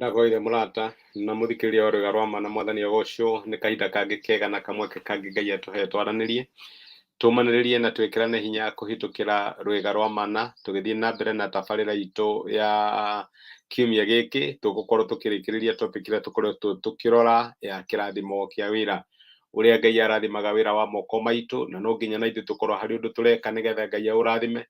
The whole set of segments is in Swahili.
Ndagoire murata na muthikiriria rwega rwa mana mwathani ogocwo ni kahinda kangi kega na kamweke kangi Ngai atuhe twaranirie tumaniririe na twikirane hinya kuhitukira rwega rwa mana tugithii na mbere na tabarira itu ya kiumia giki tugukorwo tukirikiriria topic ira tukoretwo tukirora ya kirathimo kia wira uria Ngai arathimaga wira wa moko maitu na no nginya na ithuĩ tukorwo hari undu tureka nigetha Ngai aurathime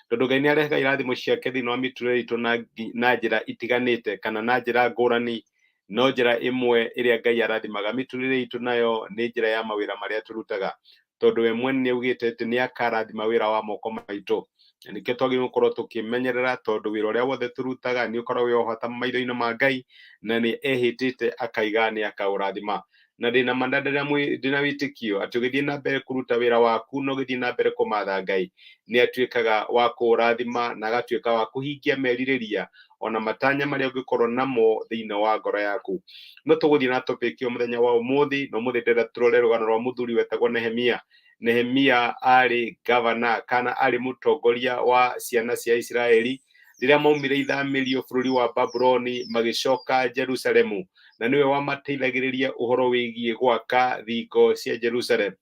tondu Ngai niarehaga irathimo ciake thiini wa miturire itu na njira itiganite kana na njira ngurani no njira imwe iria Ngai arathimaga miturire itu nayo ni njira ya mawira maria turutaga tondu we mwene niaugite ati niakarathima wira wa moko maitu na nikio twagĩrĩirwo gũkorwo tukimenyerera tondu wira uria wothe turutaga ni ukoragwo wi wa bata maitho-ini ma Ngai na ni ehĩtĩte akaiga ni akaũrathima na ndina ma ndina witikio ati ugithii na mbere kuruta wira waku no githii na mbere kumatha Ngai ni atuikaga wa kũũrathima na agatuika wa kuhingia meririria ona matanya maria ungikorwo namo thiini wa ngoro yaku no tuguthii na topic yo muthenya wa umuthi no muthi ndĩrenda turore rũgano rwa muthuri wetagwo Nehemia ari governor kana ari mutongoria wa ciana cia Israeli riria maumire ithamirio bũrũri wa Babuloni magicoka Jerusalemu na niwe wamateithagĩrĩria uhoro wigie gwaka thingo cia Jerusalem.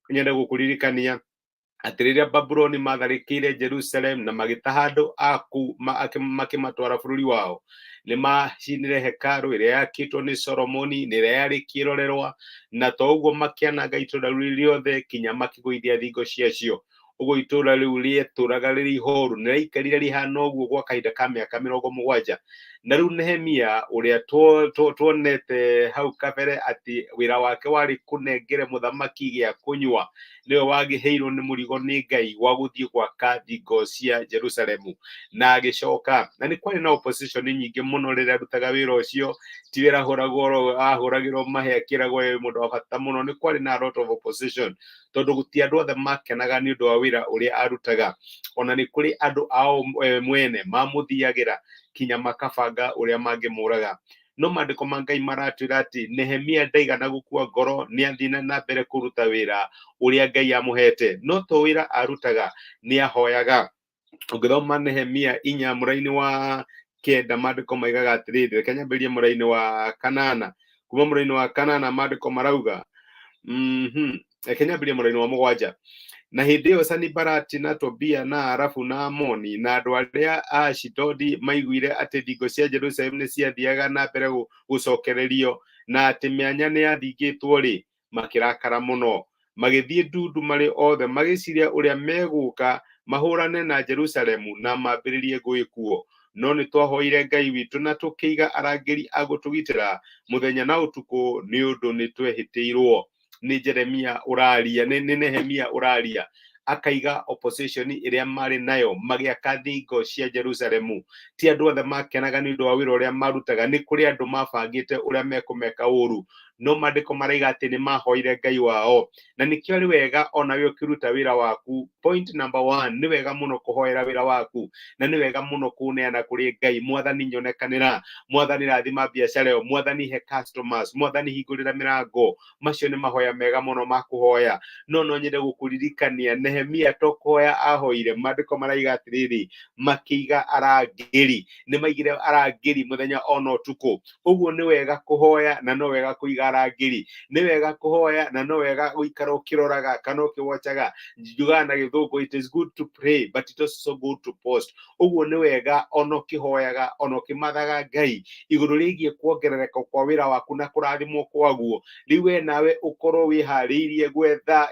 Nyende gukuririkania ati riria Babuloni matharĩkĩire Jerusalem na magĩtaha andũ aku makimatwara bũrũri wao ni macinire hekalu iria yakĩtwo ni Solomoni na iria yarĩ kĩrorerwa na to ũguo makĩananga itũũra rĩu rĩothe kinya makĩgũithia thingo ciacio. Ũguo itũũra rĩu rĩetũraga rĩrĩ ihoru nĩrĩaikarire rĩhana ũguo gwa kahinda ka mĩaka 70 na rĩu Nehemia ũrĩa tuonete hau kabere ati wĩra wake warĩ kũnengere mũthamaki gĩa kũnyua niwe wagĩheirwo nĩ mũrigo nĩ Ngai wa gũthiĩ gwaka thingo cia Jerusalemu na agĩcoka na nĩ kwarĩ na opposition nyingĩ mũno rĩrĩa arutaga wĩra ũcio ti wĩra ahũragĩrwo mahe akĩragwo mũndũ wa bata mũno nĩ kwarĩ na a lot of opposition tondu guti andu othe makenaga ni undu wa wira uria arutaga ona ni kuri andu ao mwene mamuthiagira kinya makabanga uria mangimuraga no mandiko ma Ngai maratwira ati Nehemia ndaigana gukua ngoro ni athina na mbere kuruta wira uria Ngai amuhete no to wira arutaga ni ahoyaga. Ũngĩthoma Nehemia 4 mũraini wa 9 mandiko maigaga atiriri reke nyambĩrĩrie mũraini wa 8 kuma mũraini wa 8 mandiko marauga reke nyambĩrĩrie mũraini wa 7 na hĩndĩ ĩyo Sanibalati na Tobia na Arabu na Amoni na andũ arĩa a Ashidodi maiguire atĩ thingo cia Jerusalem nĩ ciathiaga na mbere gũcokererio na atĩ mĩanya nĩ yathingĩtwo rĩ makĩrakara mũno magĩthiĩ ndundu marĩ othe magĩciria ũrĩa megũka mahũrane na Jerusalemu na mambĩrĩrie ngũĩ kuo no nĩ twahoire Ngai witũ na tũkĩiga arangĩri a gũtũgitĩra mũthenya na ũtukũ nĩ ũndũ nĩ twehĩtĩirwo. Ni Jeremia uraria ni Nehemia uraria akaiga opposition iria marĩ nayo magĩaka thingo cia Jerusalemu ti andũ othe makenaga nĩ ũndũ wa wĩra ũrĩa marutaga nĩ kũrĩ andũ mabangĩte ũrĩa mekũmeka ũru no mandĩko maraiga atĩ nĩ mahoire Ngai wao na nĩkĩo ari wega onawe ũkĩruta wĩra waku. Point number 1 nĩ wega mũno kũhoera wĩra waku na nĩ wega mũno kũneana kũrĩ Ngai. Mwathani nyonekanĩra, Mwathani rathima biacara ĩyo, Mwathani he customers, Mwathani hingũrĩra mĩrango. Macio nĩ mahoya mega mũno ma kũhoya no nyende gũkũririkania Nehemia to kũhoya ahoire. Mandĩko maraiga atĩrĩrĩ makĩiga arangĩri, nĩ maigire arangĩri mũthenya ona ũtukũ. Ũguo nĩ wega kũhoya na no wega kũiga arangĩri, nĩ wega kũhoya na no wega gũikara ũkĩroraga kana ũkĩwatchaga. Njugaga na gĩthũngũ it is good to pray but it is also good to post. Ũguo nĩ wega ona ũkĩhoyaga ona ũkĩmathaga Ngai igũrũ rĩgiĩ kuongerereka kwa wĩra waku na kũrathimwo kwaguo rĩu we nawe ũkorwo wĩharĩirie gwetha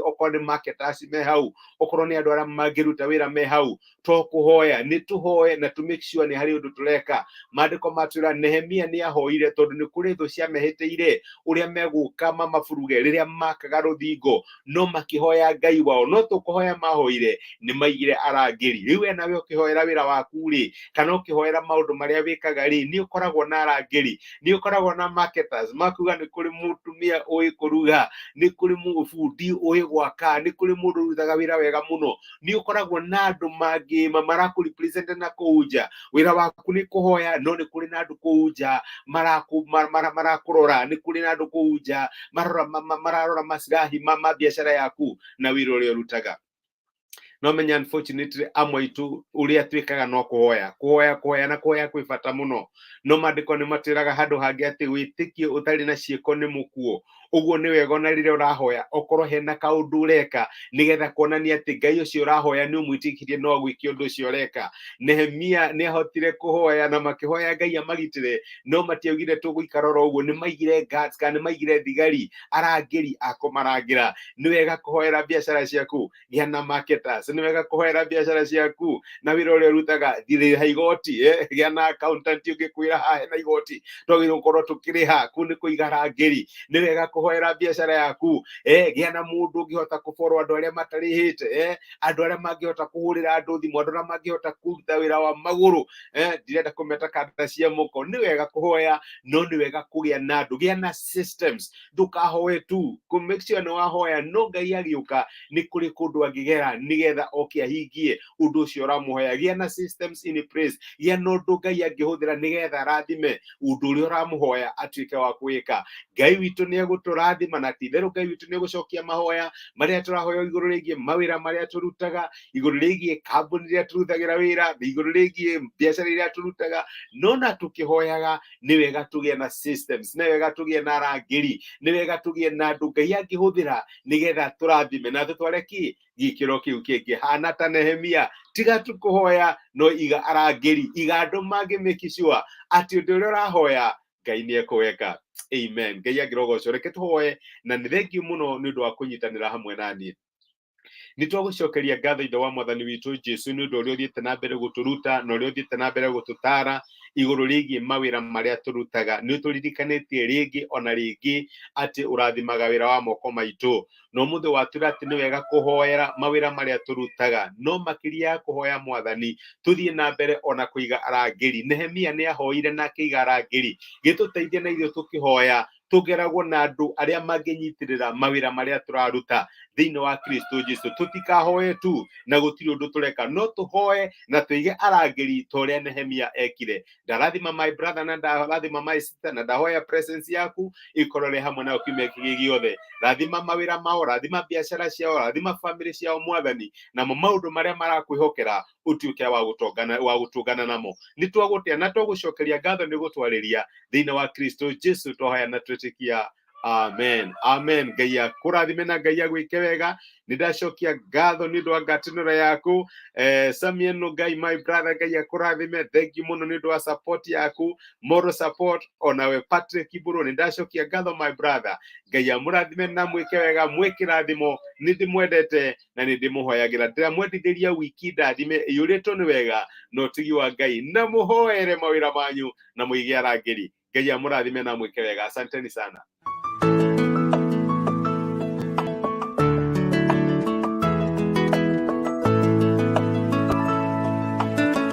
okorwo nĩ marketers me hau, okorwo nĩ andũ arĩa mangĩruta wĩra me hau, to kũhoya nĩ tũhoye na to make sure nĩ harĩ ũndũ tũreka. Mandĩko matwĩra Nehemia nĩ ahoire tondũ nĩ kũrĩ thũ ciamehĩtĩire ũrĩa megũka mamaburuge rĩrĩa makaga rũthingo no makĩhoya Ngai wao. No tũkũhoya mahoire nĩ maigire arangĩri. Rĩu we nawe ũkĩhoera wĩra waku rĩ kana ũkĩhoera maũndũ marĩa wĩkaga rĩ nĩ ũkoragwo na arangĩri, nĩ ũkoragwo na marketers makuga nĩ kũrĩ mũtumia ũĩ kũruga, nĩ kũrĩ mũbundi ũĩ gwaka, nĩ kũrĩ mũndũ ũrutaga wĩra wega mũno. Nĩ ũkoragwo na andũ mangĩ marakũrepresent na kũu nja. Wĩra waku nĩ kũhoya no nĩ kũrĩ na andũ kũu nja marakũrora, nĩ kũrĩ na andũ kũu nja mararora macirahi ma biacara yaku na wĩra ũrĩa ũrutaga. no menya unfortunately amwe itu uria twikaga no kuhoya na kuhoya kwi bata muno no mandiko ni matiraga handu hangi ati witikio utari na ciiko ni mukuo uguo ni wega na rire urahoya okorwo hena kaundu ureka nigetha kuonania ati Ngai ucio urahoya ni umwitikirie no gwiki undu ucio ureka. Nehemia ni ahotire kuhoya na makihoya Ngai amagitire no matiaugire tuguikara ro uguo ni maigire guards kana ni maigire thigari arangiri akumarangira. Ni wega kuhoera biashara ciaku gia na marketers, ni wega kuhoera biashara ciaku na wira uria urutaga thire ha igoti gia na accountant ugikwira ha na igoti twagirwo korwo tukiriha ku ni kuiga rangiri. Ni wega kuhoera biashara yaku gia na mundu ungihota kuborwo andu aria matarihite andu aria mangihota kuhurira andu thimu andu aria mangihota kuruta wira wa maguru ndirenda kumeta kanda cia muko. Ni wega kuhoya no ni wega kugia na andu gia na systems ndukahoe tu ku make sure ni wahoya no Ngai agiuka ni kuri kundu angigera nigetha oke ahingie undu ucio uramuhoya. Gia na systems in place gia no undu Ngai angihuthira nigetha rathime undu uria uramuhoya atuike wa gwika. Ngai witu ni eguturathima na ti theru Ngai witu ni egucokia mahoya maria turahoya iguru rigie mawira maria turutaga iguru rigie kambuni iria turutagira wira iguru rigie biashara iria turutaga no na tukihoyaga ni wega tugie na systems ni wega tugie na rangiri ni wega tugie na andu Ngai angihuthira nigetha turathime na tutware ki gikiro kiu kingi hana ta Nehemia. Tiga tukuhoya no iga arangiri iga andu mangi make sure ati undu uria urahoya Ngai ni ekuweka. Amen. Ngai agirogoco reke tuhoye na ni thengiu muno ni undu wa kunyitanira hamwe nani. Ni twagucokeria ngatho ithe wa mwathani witu Jesu ni undu uria uthiite na mbere guturuta na uria uthiite na mbere gututara iguru rigie mawira maria turutaga. Ni turirikanitie ringi ona ringi ati urathimaga wira wa moko maitu no muthe watura ati ni wega kuhoera mawira maria turutaga no makiria ya kuhoya mwathani tuthie na mbere ona kuiga arangiri. Nehemia ni ahoire na akiiga arangiri gituteithia na ithuĩ tukihoya tugeragwo na andu aria manginyitirira mawira maria turaruta thiini wa Kristo Jesu. Tutikahoye tu na gutiri undu tureka no tuhoye na tuige arangiri toria Nehemia ekire. Ndarathima my brother na ndarathima my sister na ndahoya presence yaku ikorore hamwe nao kiumia giki giothe. Rathima mawira mao, rathima biashara ciao, rathima family ciao mwathani na maundu maria marakwihokera utuike wa gutungana namo. Ni twagutia na twagucokeria ngatho ni gutwariria thiini wa Kristo Jesu twahoya na twitikia. Amen. Amen. Ngai akurathime na Ngai agwike wega. Nindashokia ngatho ni undu wa ngataniro yaku Samuel no Ngai my brother Ngai akurathime. Thank you muno ni undu wa support yaku moral support onawe Patrick Iburu nindashokia ngatho my brother Ngai amurathime na mwike wega mwikirathimo nindimwendete na nindimuhoyagira ndiramwendithiria wiki ndathime iyuritwo ni wega no tigi wa Ngai na muhoere mawira manyu na muige arangiri. Ngai amurathime na mwike wega. Asanteni sana.